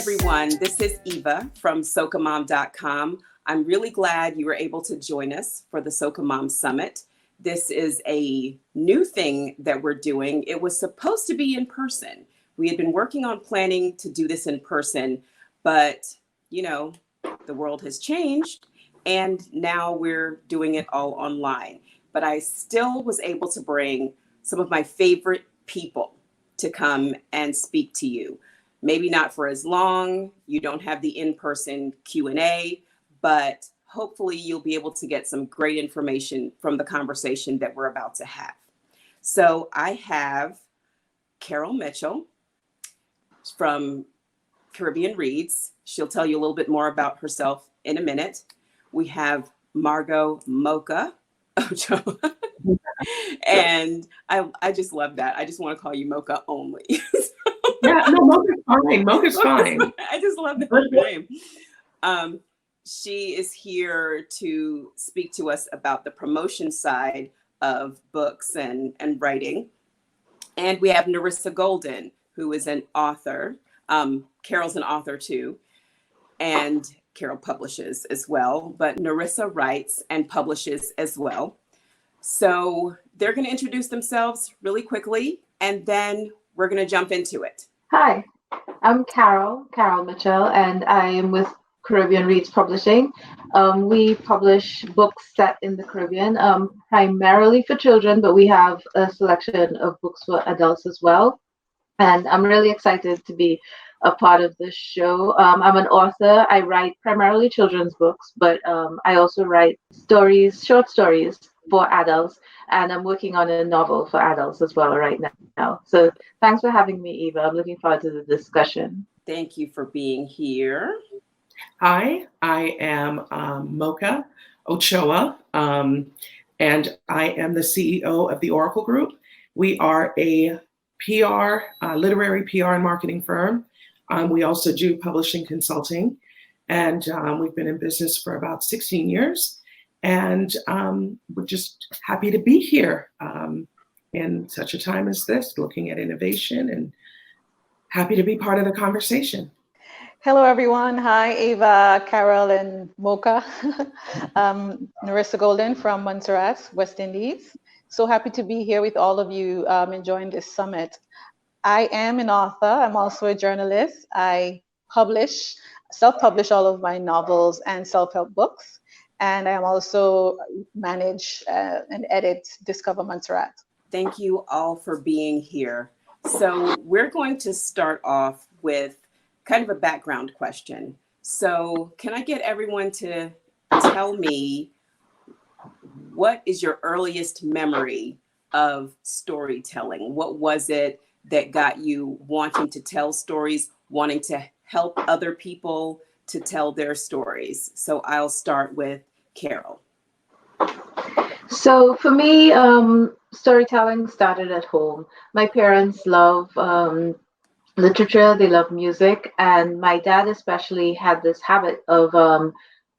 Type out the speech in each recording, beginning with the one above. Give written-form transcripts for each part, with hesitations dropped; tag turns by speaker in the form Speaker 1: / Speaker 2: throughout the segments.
Speaker 1: everyone. This is Eva from SocaMom.com. I'm really glad you were able to join us for the Soca Mom Summit. This is a new thing that we're doing. It was supposed to be in person. We had been working on planning to do this in person, but you know, the world has changed and now we're doing it all online. But I still was able to bring some of my favorite people to come and speak to you. Maybe not for as long, you don't have the in-person Q&A, but hopefully you'll be able to get some great information from the conversation that we're about to have. So I have Carol Mitchell from Caribbean Reads. She'll tell you a little bit more about herself in a minute. We have Margo Mocha, Ochoa. And I just love that. I just want to call you Mocha only.
Speaker 2: Yeah, no, Mocha's fine. Mocha's fine.
Speaker 1: I just love that name. She is here to speak to us about the promotion side of books and writing. And we have Nerissa Golden, who is an author. Carol's an author too. And Carol publishes as well, but Nerissa writes and publishes as well. So they're going to introduce themselves really quickly, and then we're going to jump into it.
Speaker 3: Hi, I'm Carol Mitchell, and I am with Caribbean Reads Publishing. We publish books set in the Caribbean, primarily for children, but we have a selection of books for adults as well. And I'm really excited to be a part of this show. I'm an author. I write primarily children's books, but I also write short stories for adults, and I'm working on a novel for adults as well right now. So thanks for having me, Eva. I'm looking forward to the discussion.
Speaker 1: Thank you for being here.
Speaker 2: Hi, I am Mocha Ochoa, and I am the CEO of the Oracle Group. We are a literary PR and marketing firm. We also do publishing consulting, and we've been in business for about 16 years. And we're just happy to be here in such a time as this, looking at innovation, and happy to be part of the conversation.
Speaker 4: Hello, everyone. Hi, Eva, Carol, and Mocha. Nerissa Golden from Montserrat, West Indies. So happy to be here with all of you enjoying this summit. I am an author. I'm also a journalist. I self-publish all of my novels and self-help books. And I am also manage and edit Discover Montserrat.
Speaker 1: Thank you all for being here. So we're going to start off with kind of a background question. So can I get everyone to tell me, what is your earliest memory of storytelling? What was it that got you wanting to tell stories, wanting to help other people to tell their stories? So I'll start with Carol.
Speaker 3: So for me, storytelling started at home. My parents love literature, they love music, and my dad especially had this habit of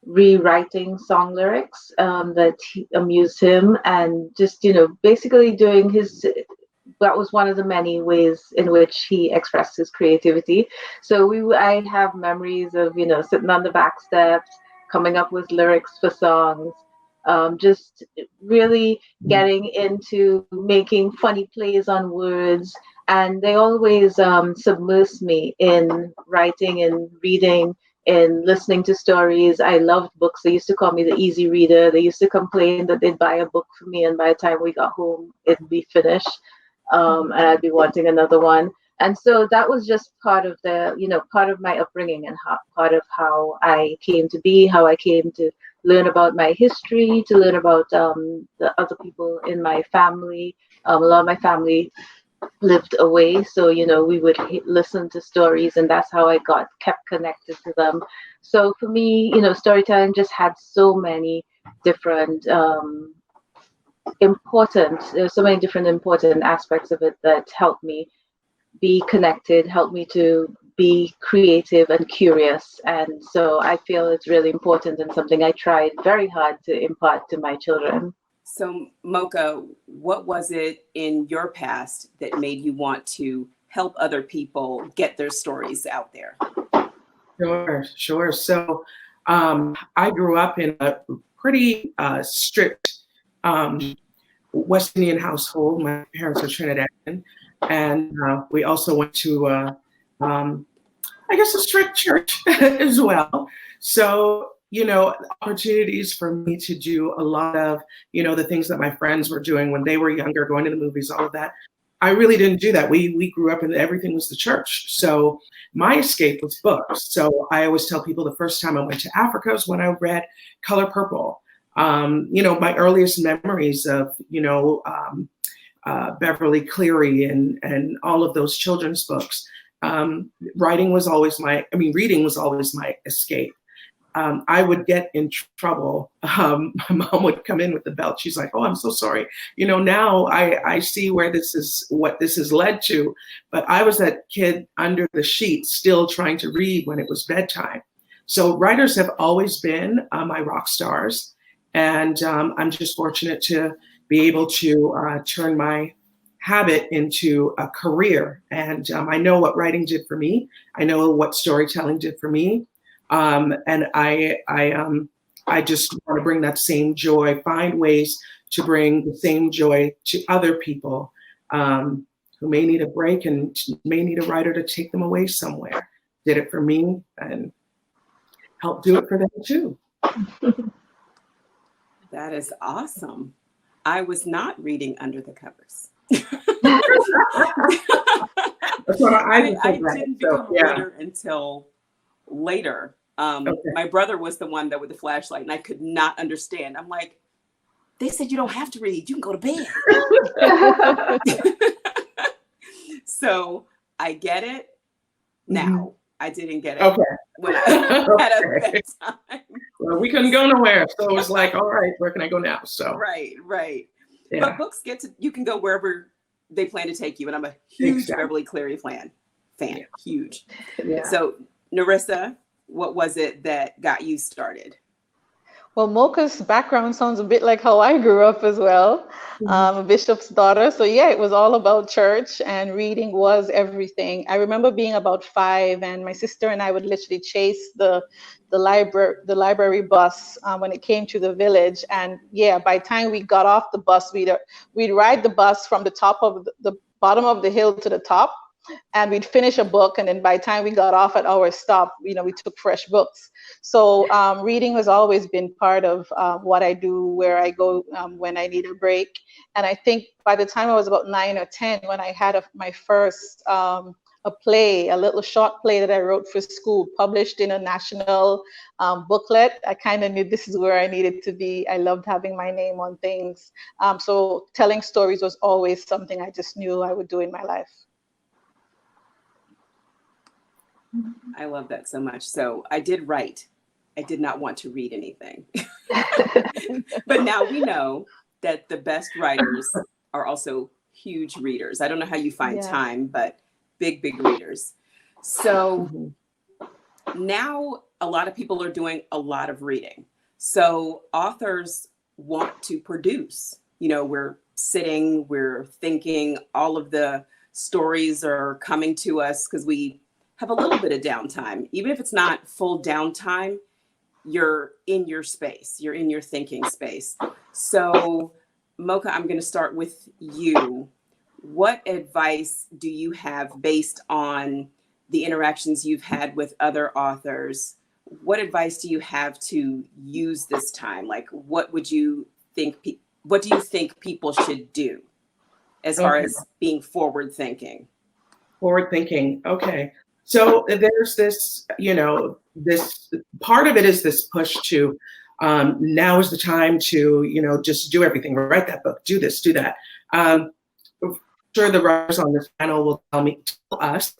Speaker 3: rewriting song lyrics that amused him, and just, basically doing that was one of the many ways in which he expressed his creativity. So I have memories of, sitting on the back steps, coming up with lyrics for songs, just really getting into making funny plays on words. And they always submersed me in writing and reading and listening to stories. I loved books. They used to call me the easy reader. They used to complain that they'd buy a book for me, and by the time we got home, it'd be finished. And I'd be wanting another one. And so that was just part of part of my upbringing, and part of how I came to be, how I came to learn about my history, to learn about the other people in my family. A lot of my family lived away, so we would listen to stories, and that's how I kept connected to them. So for me, storytelling just had so many different important aspects of it that helped me be connected, helped me to be creative and curious. And so I feel it's really important, and something I tried very hard to impart to my children.
Speaker 1: So Mocha, what was it in your past that made you want to help other people get their stories out there?
Speaker 2: Sure. So I grew up in a pretty strict West Indian household. My parents are Trinidadian, and we also went to, I guess, a strict church as well. So, opportunities for me to do a lot of, the things that my friends were doing when they were younger, going to the movies, all of that. I really didn't do that. We grew up and everything was the church. So my escape was books. So I always tell people the first time I went to Africa was when I read Color Purple. My earliest memories of, Beverly Cleary and all of those children's books. Reading was always my escape. I would get in trouble. My mom would come in with the belt. She's like, "Oh, I'm so sorry. Now I see what this has led to." But I was that kid under the sheet still trying to read when it was bedtime. So writers have always been my rock stars. And I'm just fortunate to be able to turn my habit into a career. And I know what writing did for me. I know what storytelling did for me. And I just want to bring that same joy, find ways to bring the same joy to other people who may need a break and may need a writer to take them away somewhere. Did it for me and help do it for them too.
Speaker 1: That is awesome. I was not reading under the covers.
Speaker 2: That's what I
Speaker 1: didn't become a reader until later. My brother was the one that with the flashlight, and I could not understand. I'm like, they said you don't have to read, you can go to bed. So I get it now. Mm-hmm. I didn't get it when I had a bedtime.
Speaker 2: Well, we couldn't go nowhere, so it was like, all right, where can I go now? So
Speaker 1: right.
Speaker 2: Yeah.
Speaker 1: But books you can go wherever they plan to take you, and I'm a huge Beverly Cleary fan. Yeah. Huge. Yeah. So Nerissa, what was it that got you started?
Speaker 4: Well, Mocha's background sounds a bit like how I grew up as well. A bishop's daughter. So yeah, it was all about church, and reading was everything. I remember being about 5, and my sister and I would literally chase the library bus when it came to the village. And yeah, by the time we got off the bus, we'd ride the bus from the top of the bottom of the hill to the top. And we'd finish a book, and then by the time we got off at our stop, we took fresh books. So reading has always been part of what I do, where I go when I need a break. And I think by the time I was about 9 or 10, when I had my first a little short play that I wrote for school, published in a national booklet, I kind of knew this is where I needed to be. I loved having my name on things. So telling stories was always something I just knew I would do in my life.
Speaker 1: I love that so much. So I did write. I did not want to read anything. But now we know that the best writers are also huge readers. I don't know how you find time, but big readers. So now a lot of people are doing a lot of reading. So authors want to produce. We're sitting, we're thinking, all of the stories are coming to us because we have a little bit of downtime. Even if it's not full downtime, you're in your space, you're in your thinking space. So Mocha, I'm going to start with you. What advice do you have based on the interactions you've had with other authors? What advice do you have to use this time? Like, what do you think people should do as far as being forward thinking?
Speaker 2: Forward thinking. Okay. So there's this, this part of it is this push to now is the time to, just do everything, write that book, do this, do that. Sure, the writers on this panel will tell us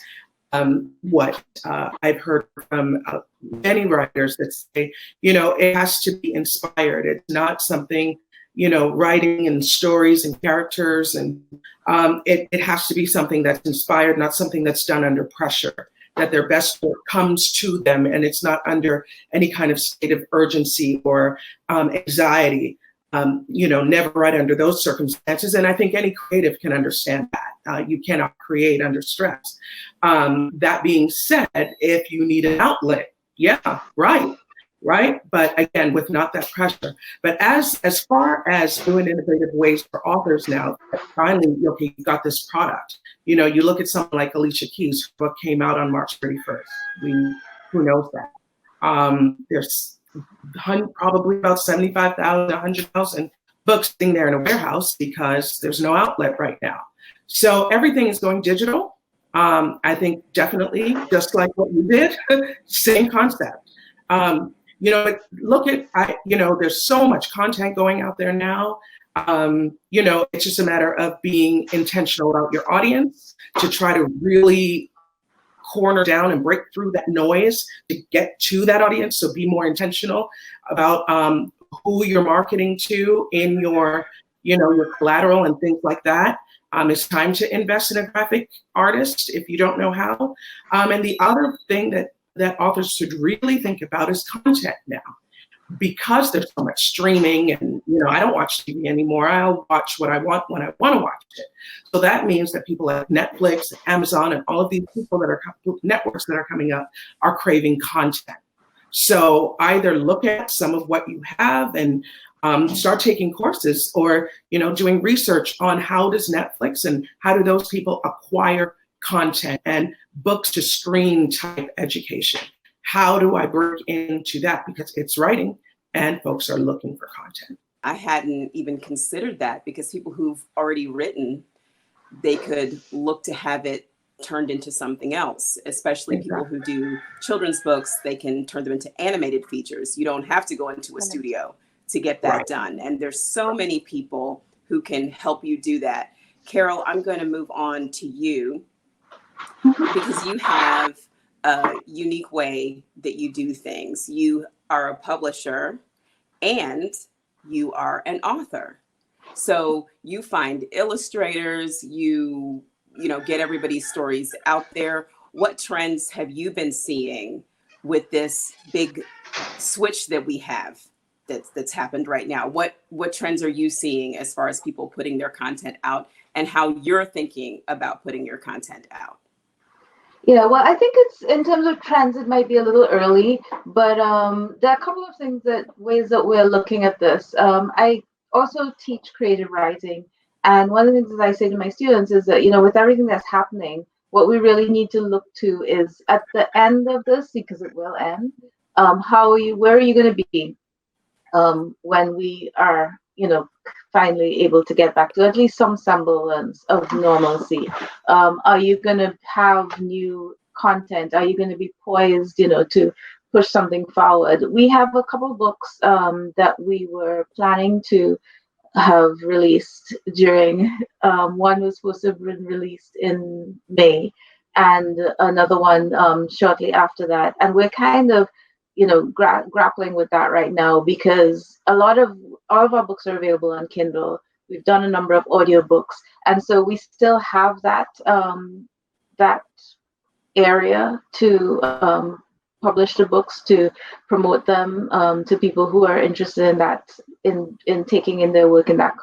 Speaker 2: what I've heard from many writers that say, it has to be inspired. It's not something, writing and stories and characters, and it has to be something that's inspired, not something that's done under pressure, that their best work comes to them and it's not under any kind of state of urgency or anxiety. never write under those circumstances. And I think any creative can understand that. You cannot create under stress. That being said, if you need an outlet, yeah, right. But again, with not that pressure. But as far as doing innovative ways for authors now, finally, okay, you got this product. You look at someone like Alicia Keys, her book came out on March 31st. Who knows that? There's probably about 75,000, 100,000 books sitting there in a warehouse because there's no outlet right now. So everything is going digital. I think definitely, just like what you did, same concept. There's so much content going out there now. It's just a matter of being intentional about your audience to try to really corner down and break through that noise to get to that audience. So be more intentional about who you're marketing to in your collateral and things like that. It's time to invest in a graphic artist if you don't know how. And the other thing that authors should really think about is content now. Because there's so much streaming and, I don't watch TV anymore. I'll watch what I want when I want to watch it. So that means that people like Netflix, Amazon, and all of these networks that are coming up are craving content. So either look at some of what you have and start taking courses or, doing research on how does Netflix and how do those people acquire content and books to screen type education. How do I break into that? Because it's writing and folks are looking for content.
Speaker 1: I hadn't even considered that because people who've already written, they could look to have it turned into something else, especially people who do children's books, they can turn them into animated features. You don't have to go into a studio to get that done. And there's so many people who can help you do that. Carol, I'm going to move on to you because you have a unique way that you do things. You are a publisher and you are an author. So you find illustrators, you get everybody's stories out there. What trends have you been seeing with this big switch that we have that's happened right now? What trends are you seeing as far as people putting their content out and how you're thinking about putting your content out?
Speaker 3: Yeah, well, I think it's in terms of trends, it might be a little early, but there are a couple of ways that we're looking at this. I also teach creative writing. And one of the things that I say to my students is that, with everything that's happening, what we really need to look to is at the end of this, because it will end, where are you going to be when we are, finally able to get back to at least some semblance of normalcy? Are you going to have new content? Are you going to be poised, to push something forward? We have a couple of books that we were planning to have released during, one was supposed to have been released in May and another one shortly after that. And we're kind of, grappling with that right now because all of our books are available on Kindle. We've done a number of audiobooks. And so we still have that area to publish the books, to promote them to people who are interested in that, in taking in their work in that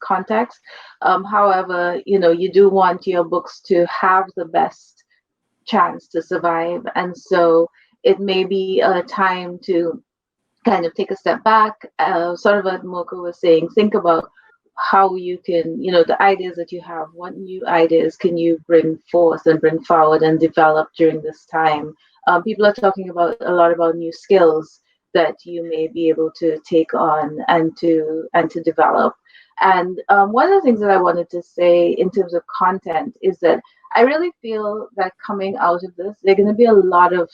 Speaker 3: context. However, you do want your books to have the best chance to survive. And so it may be a time to kind of take a step back, sort of what Mocha was saying, think about how you can, the ideas that you have, what new ideas can you bring forth and bring forward and develop during this time. People are talking a lot about new skills that you may be able to take on and to develop. And one of the things that I wanted to say in terms of content is that I really feel that coming out of this, there are going to be a lot of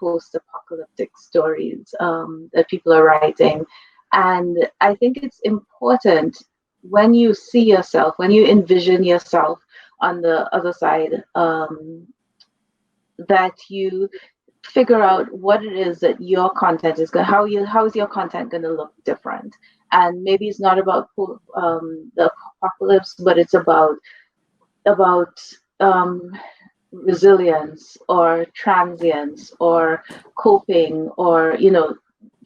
Speaker 3: post-apocalyptic stories that people are writing. And I think it's important when you see yourself, when you envision yourself on the other side, that you figure out what it is that your content is going, how is your content going to look different. And maybe it's not about the apocalypse, but it's about resilience or transience or coping or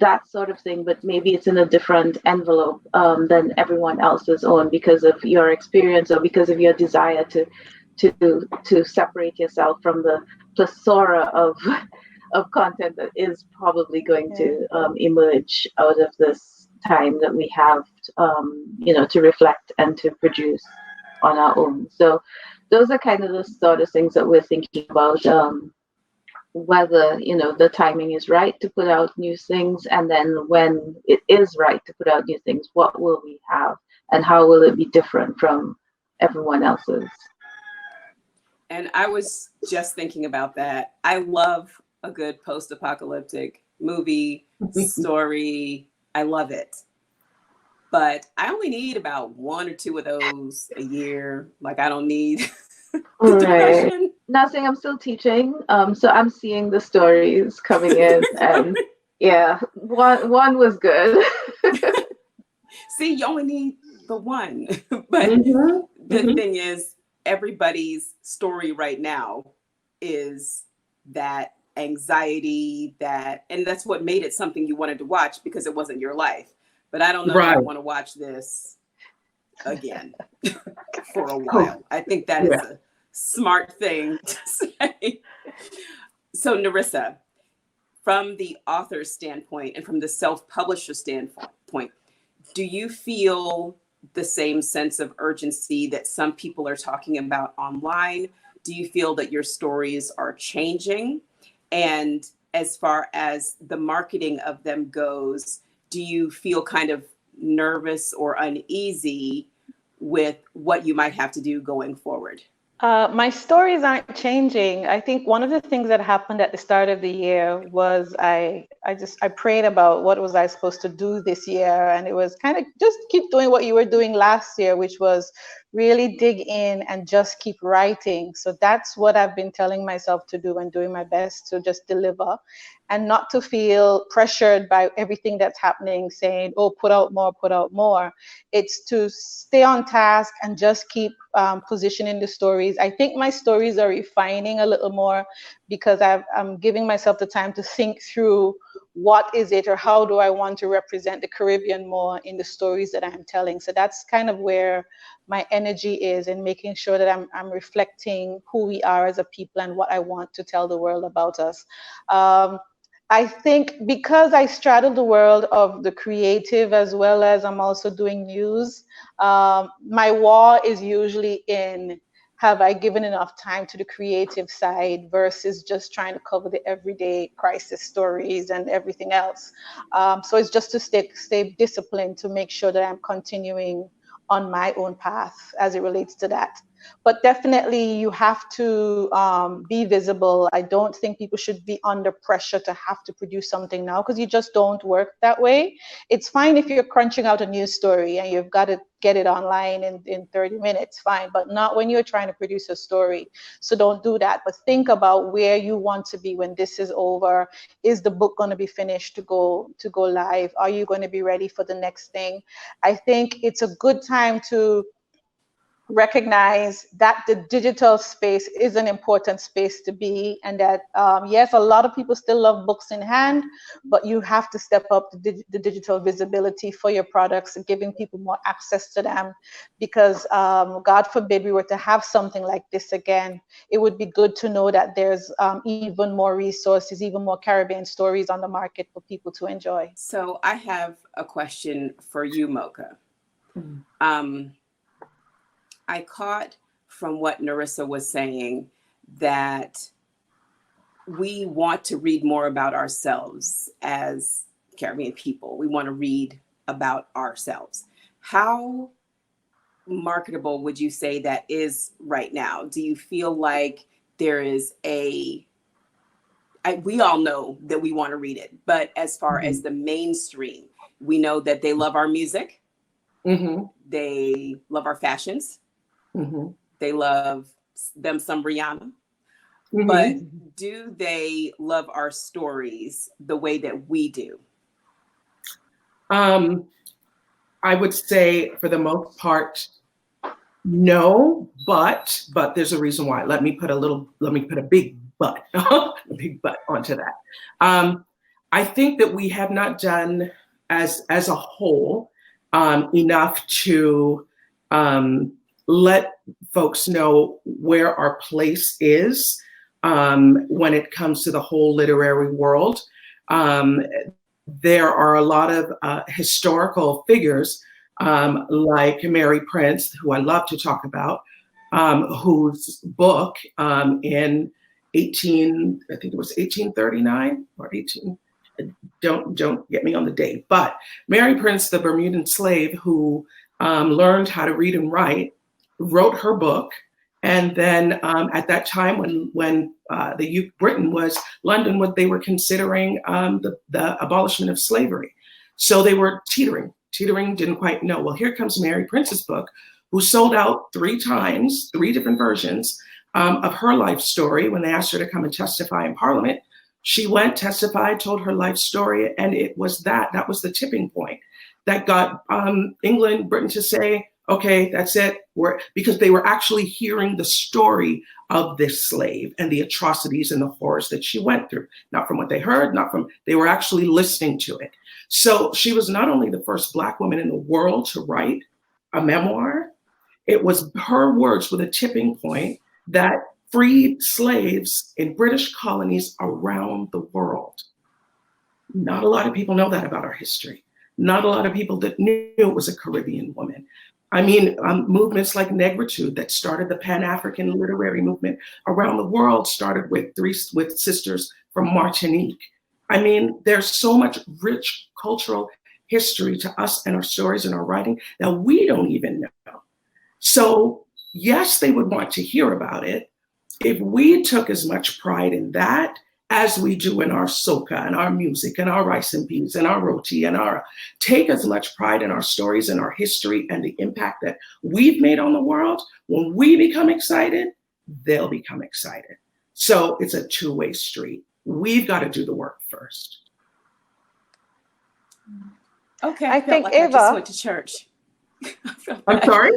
Speaker 3: that sort of thing, but maybe it's in a different envelope than everyone else's own because of your experience or because of your desire to separate yourself from the plethora of content that is probably going to emerge out of this time that we have, to reflect and to produce on our own. So those are kind of the sort of things that we're thinking about. Whether the timing is right to put out new things, and then when it is right to put out new things, what will we have and how will it be different from everyone else's?
Speaker 1: And I was just thinking about that. I love a good post-apocalyptic movie story. I love it, but I only need about 1 or 2 of those a year. Like, I don't need
Speaker 3: right. Nothing. I'm still teaching, so I'm seeing the stories coming in, and yeah, one was good.
Speaker 1: See, you only need the one, but the thing is, everybody's story right now is that anxiety, and that's what made it something you wanted to watch, because it wasn't your life. But I don't know if I want to watch this again for a while. I think that is a smart thing to say. So Nerissa, from the author's standpoint and from the self-publisher standpoint, do you feel the same sense of urgency that some people are talking about online? Do you feel that your stories are changing? And as far as the marketing of them goes, do you feel kind of nervous or uneasy with what you might have to do going forward?
Speaker 4: My stories aren't changing. I think one of the things that happened at the start of the year was I prayed about what was I supposed to do this year, and it was kind of just keep doing what you were doing last year, which was really dig in and just keep writing. So that's what I've been telling myself to do, and doing my best to just deliver and not to feel pressured by everything that's happening, saying, oh, put out more, put out more. It's to stay on task and just keep positioning the stories. I think my stories are refining a little more because I'm giving myself the time to think through what is it, or how do I want to represent the Caribbean more in the stories that I'm telling. So that's kind of where my energy is, in making sure that I'm reflecting who we are as a people and what I want to tell the world about us. I think because I straddle the world of the creative as well as I'm also doing news, my war is usually in, have I given enough time to the creative side versus just trying to cover the everyday crisis stories and everything else. So it's just to stay disciplined to make sure that I'm continuing on my own path as it relates to that. But definitely you have to be visible. I don't think people should be under pressure to have to produce something now, because you just don't work that way. It's fine if you're crunching out a news story and you've got to get it online in 30 minutes, fine, but not when you're trying to produce a story. So don't do that, but think about where you want to be when this is over. Is the book going to be finished to go live? Are you going to be ready for the next thing? I think it's a good time to recognize that the digital space is an important space to be, and that yes, a lot of people still love books in hand, but you have to step up the digital visibility for your products and giving people more access to them, because God forbid we were to have something like this again, it would be good to know that there's even more resources, even more Caribbean stories on the market for people to enjoy.
Speaker 1: So I have a question for you, Mocha. I caught from what Nerissa was saying that we want to read more about ourselves as Caribbean people. We want to read about ourselves. How marketable would you say that is right now? Do you feel like there is we all know that we want to read it, but as far as the mainstream, we know that they love our music. They love our fashions. They love them some Rihanna. But do they love our stories the way that we do?
Speaker 2: I would say for the most part, no, but there's a reason why. Let me put a big but, a big but onto that. I think that we have not done as a whole enough to let folks know where our place is when it comes to the whole literary world. There are a lot of historical figures like Mary Prince, who I love to talk about, whose book in I think it was 1839 or 18, don't get me on the date, but Mary Prince, the Bermudan slave who learned how to read and write, wrote her book. And then at that time when the Britain was, London, what they were considering the abolishment of slavery. So they were teetering, didn't quite know. Well, here comes Mary Prince's book, who sold out 3 times, 3 different versions of her life story. When they asked her to come and testify in Parliament, she went, testified, told her life story, and it was that was the tipping point that got Britain to say, okay, that's it. Because they were actually hearing the story of this slave and the atrocities and the horrors that she went through, not from what they heard, they were actually listening to it. So she was not only the first Black woman in the world to write a memoir, it was her words were the tipping point that freed slaves in British colonies around the world. Not a lot of people know that about our history. Not a lot of people that knew it was a Caribbean woman. I mean, movements like Negritude that started the Pan-African literary movement around the world started with sisters from Martinique. I mean, there's so much rich cultural history to us and our stories and our writing that we don't even know. So yes, they would want to hear about it. If we took as much pride in that as we do in our soca and our music and our rice and peas and our roti and take as much pride in our stories and our history and the impact that we've made on the world, when we become excited, they'll become excited. So it's a two-way street. We've got to do the work first.
Speaker 1: Okay,
Speaker 4: I think
Speaker 1: like
Speaker 4: Eva.
Speaker 1: I just went to church.
Speaker 2: I'm sorry?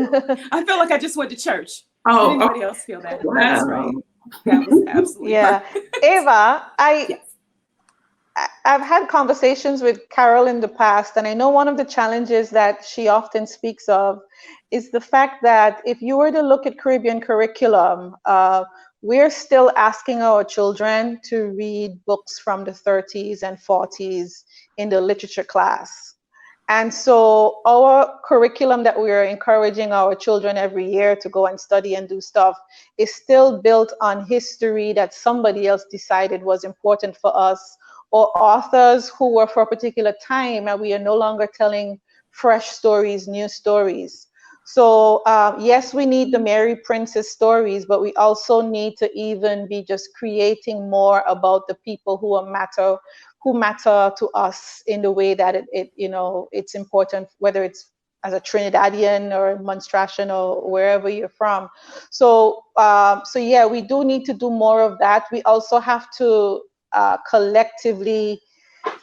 Speaker 1: I feel like I just went to church.
Speaker 2: Oh,
Speaker 1: Did anybody else feel that?
Speaker 2: wow.
Speaker 1: That's right. That was absolutely perfect.
Speaker 4: Eva,
Speaker 1: Yes.
Speaker 4: I've had conversations with Carol in the past, and I know one of the challenges that she often speaks of is the fact that if you were to look at Caribbean curriculum, we're still asking our children to read books from the 30s and 40s in the literature class. And so our curriculum that we are encouraging our children every year to go and study and do stuff is still built on history that somebody else decided was important for us, or authors who were for a particular time, and we are no longer telling fresh stories, new stories. So yes, we need the Mary Prince's stories, but we also need to even be just creating more about the people who matter to us in the way that it's important, whether it's as a Trinidadian or Monstrasian or wherever you're from. So yeah, we do need to do more of that. We also have to collectively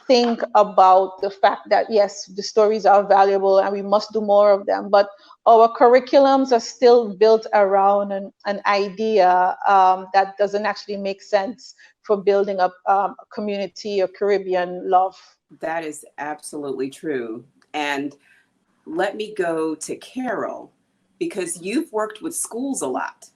Speaker 4: think about the fact that yes, the stories are valuable and we must do more of them, but our curriculums are still built around an idea that doesn't actually make sense for building up a community or Caribbean love.
Speaker 1: That is absolutely true. And let me go to Carol, because you've worked with schools a lot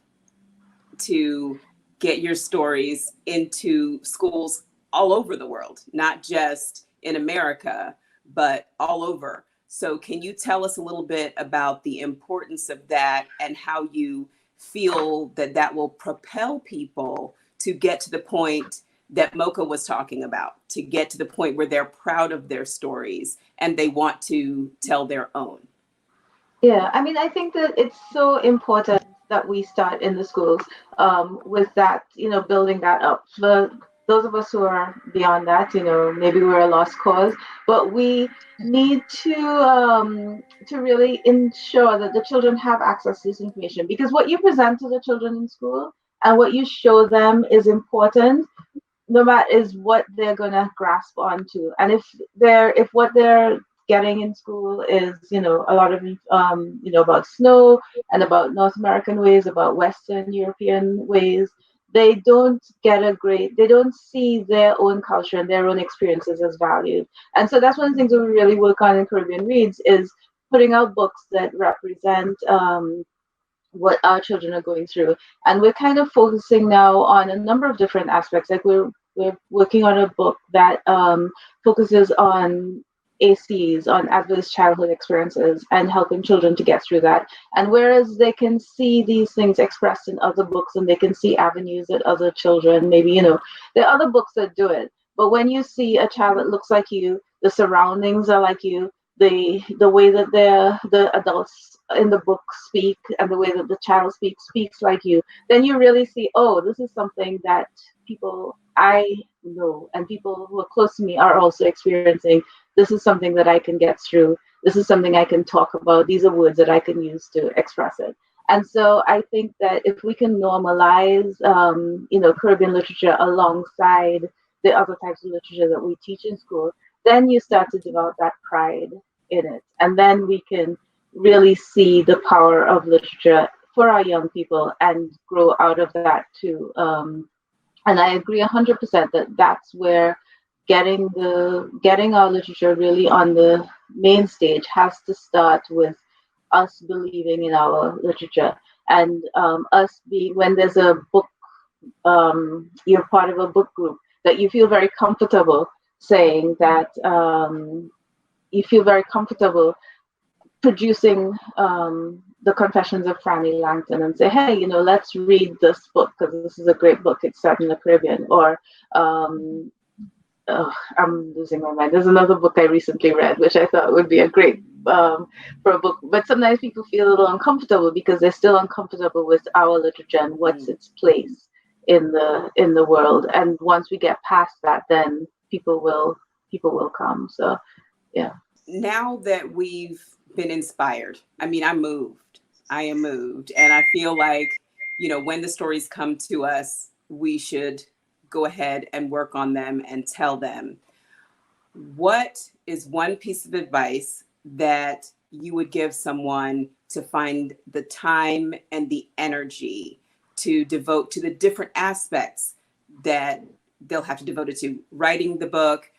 Speaker 1: to get your stories into schools all over the world, not just in America, but all over. So can you tell us a little bit about the importance of that and how you feel that will propel people to get to the point that Mocha was talking about, to get to the point where they're proud of their stories and they want to tell their own?
Speaker 3: Yeah, I mean, I think that it's so important that we start in the schools with that, building that up. For those of us who are beyond that, maybe we're a lost cause, but we need to really ensure that the children have access to this information, because what you present to the children in school and what you show them is important, no matter is what they're gonna grasp onto. And if what they're getting in school is a lot of about snow and about North American ways, about Western European ways, they don't see their own culture and their own experiences as valued. And so that's one of the things that we really work on in Caribbean Reads, is putting out books that represent what our children are going through. And we're kind of focusing now on a number of different aspects. Like we're working on a book that focuses on ACs, on adverse childhood experiences, and helping children to get through that. And whereas they can see these things expressed in other books, and they can see avenues that other children, maybe, there are other books that do it. But when you see a child that looks like you, the surroundings are like you, the way that the adults in the book speak, and the way that the child speaks like you, then you really see, oh, this is something that people I know and people who are close to me are also experiencing. This is something that I can get through. This is something I can talk about. These are words that I can use to express it. And so I think that if we can normalize, Caribbean literature alongside the other types of literature that we teach in school, then you start to develop that pride in it. And then we can really see the power of literature for our young people and grow out of that too. And I agree 100% that that's where getting our literature really on the main stage has to start with us believing in our literature, and us being, when there's a book, you're part of a book group, that you feel very comfortable saying that, you feel very comfortable producing the Confessions of Franny Langton and say, hey, let's read this book because this is a great book. It's set in the Caribbean. Or I'm losing my mind. There's another book I recently read, which I thought would be a great for a book. But sometimes people feel a little uncomfortable because they're still uncomfortable with our literature and what's its place in the world. And once we get past that, then people will come. So, yeah.
Speaker 1: Now that we've been inspired, I am moved, and I feel like, when the stories come to us, we should go ahead and work on them and tell them. What is one piece of advice that you would give someone to find the time and the energy to devote to the different aspects that they'll have to devote it to? Writing the book,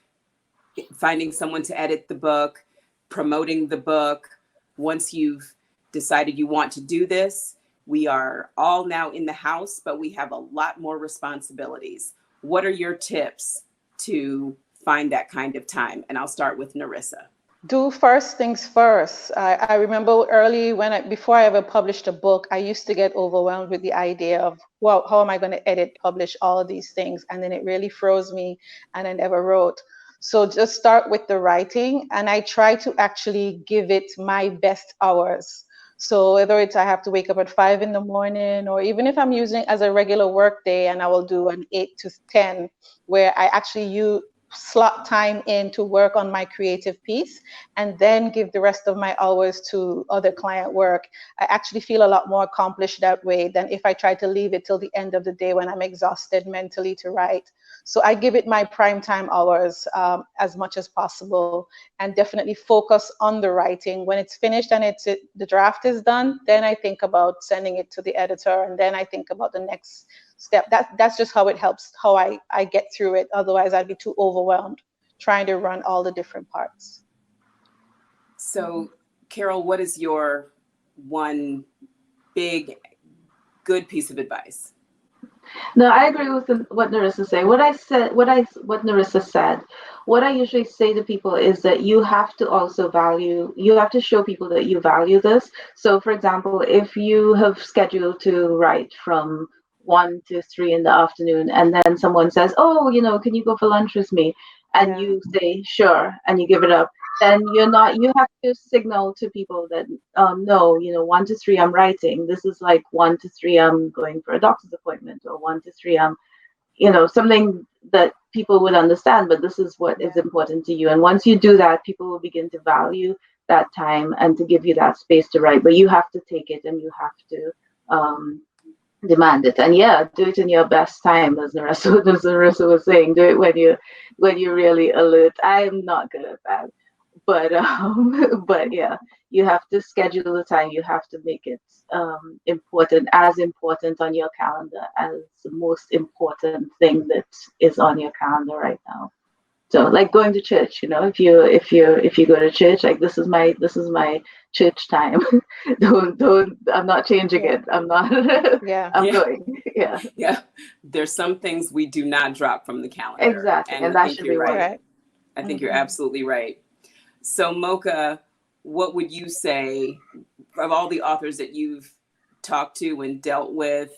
Speaker 1: finding someone to edit the book, promoting the book. Once you've decided you want to do this, we are all now in the house, but we have a lot more responsibilities. What are your tips to find that kind of time? And I'll start with Nerissa.
Speaker 4: Do first things first. I remember early before I ever published a book, I used to get overwhelmed with the idea of, well, how am I going to edit, publish all of these things? And then it really froze me and I never wrote. So just start with the writing, and I try to actually give it my best hours. So whether it's I have to wake up at 5 in the morning, or even if I'm using as a regular work day, and I will do an 8 to 10, where I actually slot time in to work on my creative piece and then give the rest of my hours to other client work. I actually feel a lot more accomplished that way than if I try to leave it till the end of the day when I'm exhausted mentally to write. So I give it my prime time hours as much as possible, and definitely focus on the writing. When it's finished and the draft is done, then I think about sending it to the editor, and then I think about the next step. That's just how it helps, how I get through it. Otherwise, I'd be too overwhelmed trying to run all the different parts.
Speaker 1: So, Carol, what is your one big, good piece of advice?
Speaker 3: No, I agree with what Nerissa said. What Nerissa said. What I usually say to people is that you have to also you have to show people that you value this. So, for example, if you have scheduled to write from 1 to 3 in the afternoon, and then someone says, oh, can you go for lunch with me? And you say, sure, and you give it up, then you have to signal to people that, no, 1 to 3, I'm writing. This is like 1 to 3, I'm going for a doctor's appointment, or 1 to 3, I'm, something that people would understand, but this is what is important to you. And once you do that, people will begin to value that time and to give you that space to write, but you have to take it and you have to, demand it. And do it in your best time, as Nerissa was saying. Do it when you're really alert. I'm not good at that, but yeah, you have to schedule the time. You have to make it important on your calendar as the most important thing that is on your calendar right now. So like going to church, if you go to church, like this is my church time. don't I'm not changing it. I'm not
Speaker 4: Yeah.
Speaker 3: I'm
Speaker 1: Yeah.
Speaker 3: going. Yeah.
Speaker 1: Yeah. There's some things we do not drop from the calendar.
Speaker 3: Exactly. And
Speaker 1: I
Speaker 3: that
Speaker 1: think
Speaker 3: should
Speaker 1: you're
Speaker 3: be
Speaker 1: right.
Speaker 3: one.
Speaker 4: Right.
Speaker 1: I think you're absolutely right. So Mocha, what would you say of all the authors that you've talked to and dealt with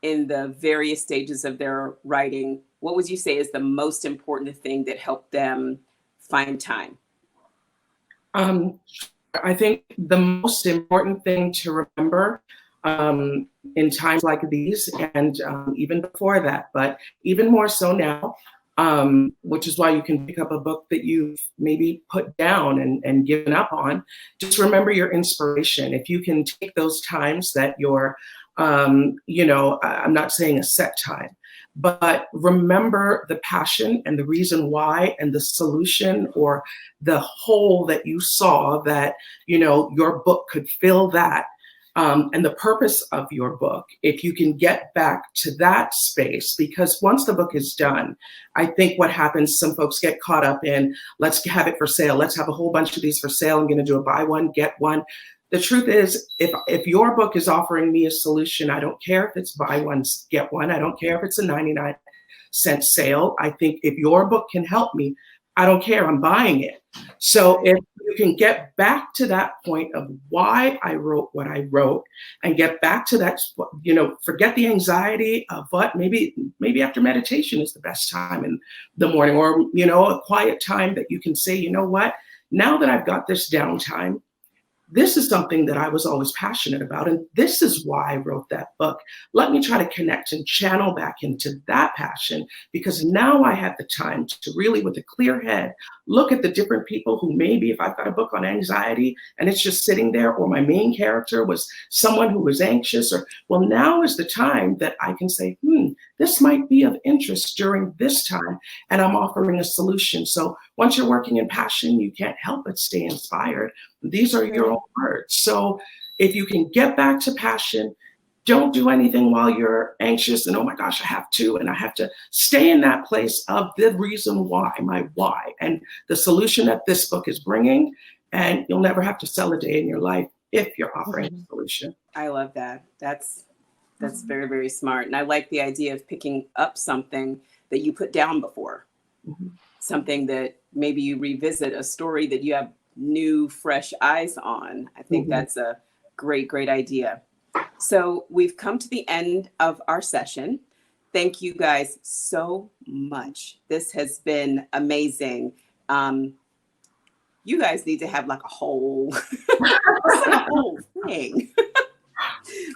Speaker 1: in the various stages of their writing, what would you say is the most important thing that helped them find time?
Speaker 2: I think the most important thing to remember in times like these, and even before that, but even more so now, which is why you can pick up a book that you've maybe put down and given up on. Just remember your inspiration. If you can take those times that you're, I'm not saying a set time, but remember the passion and the reason why and the solution or the hole that you saw that, your book could fill that. And the purpose of your book, if you can get back to that space, because once the book is done, I think what happens, some folks get caught up in, let's have it for sale. Let's have a whole bunch of these for sale. I'm going to do a buy one, get one. The truth is, if your book is offering me a solution, I don't care if it's buy one, get one. I don't care if it's a 99-cent sale. I think if your book can help me, I don't care, I'm buying it. So if you can get back to that point of why I wrote what I wrote and get back to that, forget the anxiety of what, maybe after meditation is the best time in the morning, or, a quiet time that you can say, you know what, now that I've got this downtime, this is something that I was always passionate about, and this is why I wrote that book. Let me try to connect and channel back into that passion, because now I have the time to really, with a clear head, look at the different people who maybe, if I've got a book on anxiety and it's just sitting there, or my main character was someone who was anxious, or, well, now is the time that I can say, this might be of interest during this time, and I'm offering a solution. So once you're working in passion, you can't help but stay inspired. These are your own words. So if you can get back to passion, don't do anything while you're anxious and, oh my gosh, I have to stay in that place of the reason why, my why, and the solution that this book is bringing. And you'll never have to sell a day in your life if you're offering a solution.
Speaker 1: I love that. That's very, very smart. And I like the idea of picking up something that you put down before, something that maybe you revisit, a story that you have new, fresh eyes on. I think that's a great, great idea. So we've come to the end of our session. Thank you guys so much. This has been amazing. You guys need to have like a whole, whole thing.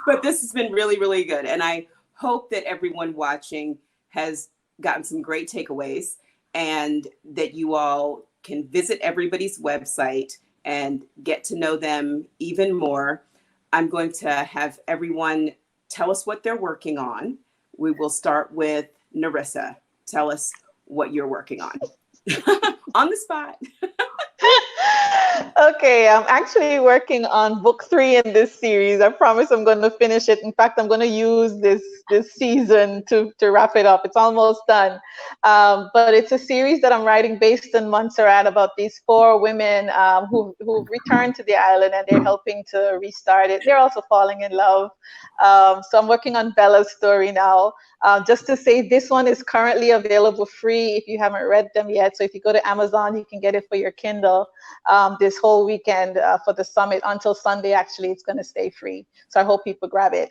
Speaker 1: But this has been really, really good. And I hope that everyone watching has gotten some great takeaways, and that you all can visit everybody's website and get to know them even more. I'm going to have everyone tell us what they're working on. We will start with Nerissa. Tell us what you're working on. On the spot.
Speaker 4: Okay, I'm actually working on book 3 in this series. I promise I'm going to finish it. In fact, I'm going to use this season to wrap it up. It's almost done. But it's a series that I'm writing based in Montserrat about these 4 women who returned to the island, and they're helping to restart it. They're also falling in love. So I'm working on Bella's story now. Just to say, this one is currently available free if you haven't read them yet. So if you go to Amazon, you can get it for your Kindle this whole weekend for the summit. Until Sunday, actually, it's going to stay free. So I hope people grab it.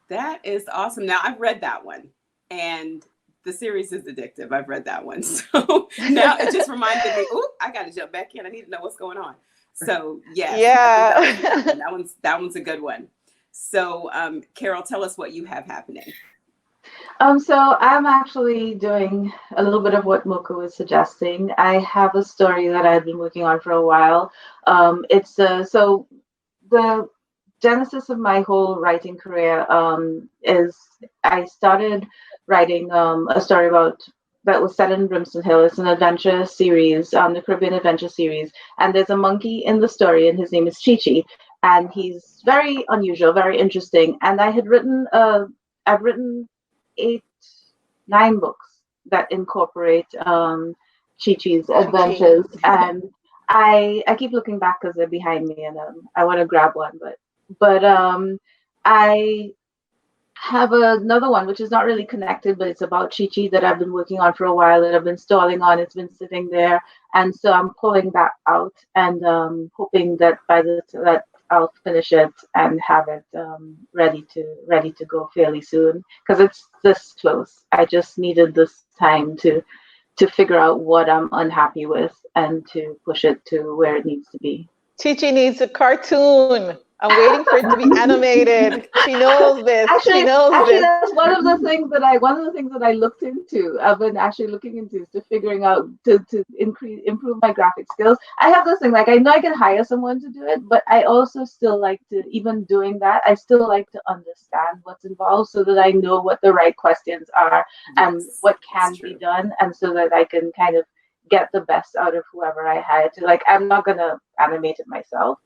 Speaker 1: That is awesome. Now, I've read that one, and the series is addictive. I've read that one. So now it just reminded me, I got to jump back in. I need to know what's going on. So
Speaker 4: yeah,
Speaker 1: that one's a good one. So Carol, tell us what you have happening.
Speaker 3: So I'm actually doing a little bit of what Mocha was suggesting. I have a story that I've been working on for a while. So the genesis of my whole writing career is I started writing a story about that was set in Brimstone Hill. It's an adventure series, the Caribbean adventure series. And there's a monkey in the story, and his name is Chi-Chi. And he's very unusual, very interesting. And I've written 9 books that incorporate Chi-Chi's adventures. And I keep looking back because they're behind me, and I want to grab one, but I have another one which is not really connected, but it's about Chi-Chi that I've been working on for a while, that I've been stalling on. It's been sitting there, and so I'm pulling that out and hoping that that I'll finish it and have it ready to go fairly soon, because it's this close. I just needed this time to figure out what I'm unhappy with and to push it to where it needs to be.
Speaker 4: Chi-Chi needs a cartoon. I'm waiting for it to be animated. She knows this.
Speaker 3: Actually,
Speaker 4: she knows this.
Speaker 3: That's one of the things that I looked into. I've been actually looking into to figuring out to improve my graphic skills. I have this thing, like I know I can hire someone to do it, but I also still like to, even doing that, I still like to understand what's involved so that I know what the right questions are and what can be done, and so that I can kind of get the best out of whoever I hire to. Like, I'm not gonna animate it myself,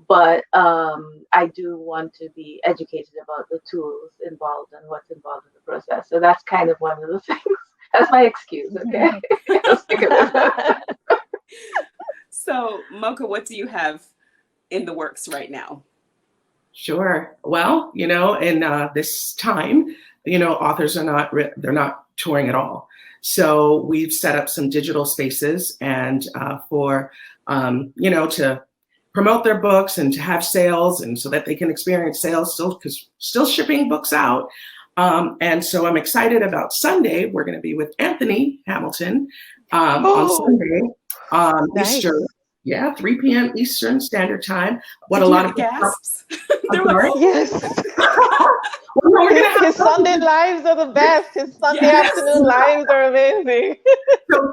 Speaker 3: but I do want to be educated about the tools involved and what's involved in the process. So that's kind of one of the things. That's my excuse, okay?
Speaker 1: So, Mocha, what do you have in the works right now?
Speaker 2: Sure. Well, in this time, authors are they're not touring at all. So we've set up some digital spaces and for, to promote their books and to have sales, and so that they can experience sales still shipping books out. And so I'm excited about Sunday. We're going to be with Anthony Hamilton on Sunday,
Speaker 4: nice.
Speaker 2: Easter. Yeah, 3 p.m. Eastern Standard Time. What
Speaker 1: Did
Speaker 2: a lot
Speaker 1: you
Speaker 2: of
Speaker 1: gasps.
Speaker 4: Yes.
Speaker 2: Well, no, we're gonna have
Speaker 4: His Sunday lives are the best. His Sunday afternoon lives are amazing.
Speaker 2: So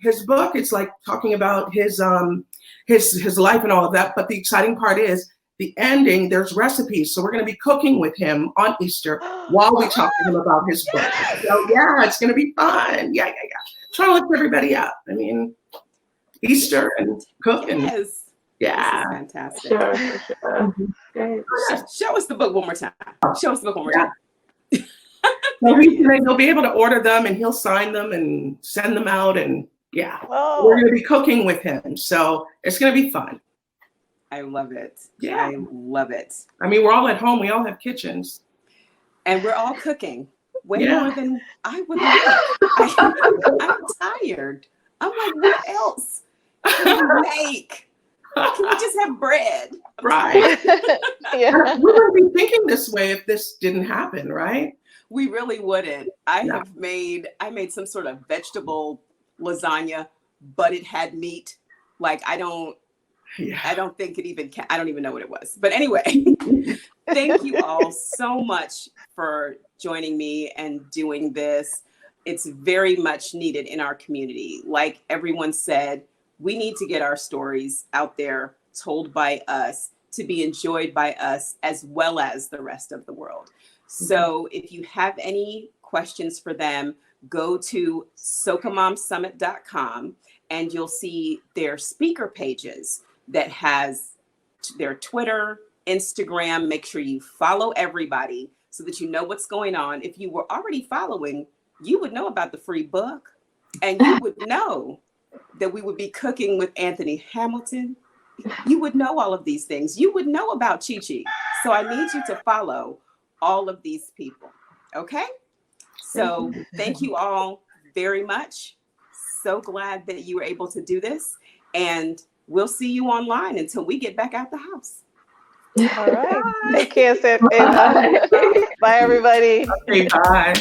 Speaker 2: his book, it's like talking about his life and all of that. But the exciting part is the ending. There's recipes, so we're going to be cooking with him on Easter while we talk to him about his book. So yeah, it's going to be fun. Yeah. Trying to lift everybody up. I mean, Easter and cooking.
Speaker 1: Yes.
Speaker 2: Yeah.
Speaker 1: This is fantastic.
Speaker 3: Sure. Great.
Speaker 1: Show us the book one more time. Show us the book one more time.
Speaker 2: So he'll be able to order them, and he'll sign them and send them out, and yeah, we're going to be cooking with him. So it's going to be fun.
Speaker 1: I love it.
Speaker 2: Yeah.
Speaker 1: I love it.
Speaker 2: I mean, we're all at home. We all have kitchens.
Speaker 1: And we're all cooking way more than I would like. I'm tired. I'm like, what else can we make? Can we just have bread?
Speaker 2: Right.
Speaker 4: Yeah.
Speaker 2: We wouldn't be thinking this way if this didn't happen, right?
Speaker 1: We really wouldn't. I made some sort of vegetable lasagna, but it had meat. Like, I don't think it even I don't even know what it was. But anyway, thank you all so much for joining me and doing this. It's very much needed in our community. Like everyone said, we need to get our stories out there, told by us, to be enjoyed by us, as well as the rest of the world. So if you have any questions for them, go to socamomsummit.com and you'll see their speaker pages that has their Twitter, Instagram. Make sure you follow everybody so that you know what's going on. If you were already following, you would know about the free book, and you would know that we would be cooking with Anthony Hamilton. You would know all of these things. You would know about Chi-Chi. So I need you to follow all of these people. Okay? So thank you all very much. So glad that you were able to do this. And we'll see you online until we get back out the house.
Speaker 4: All right. Take care, Eva. Bye, everybody.
Speaker 2: Okay, bye.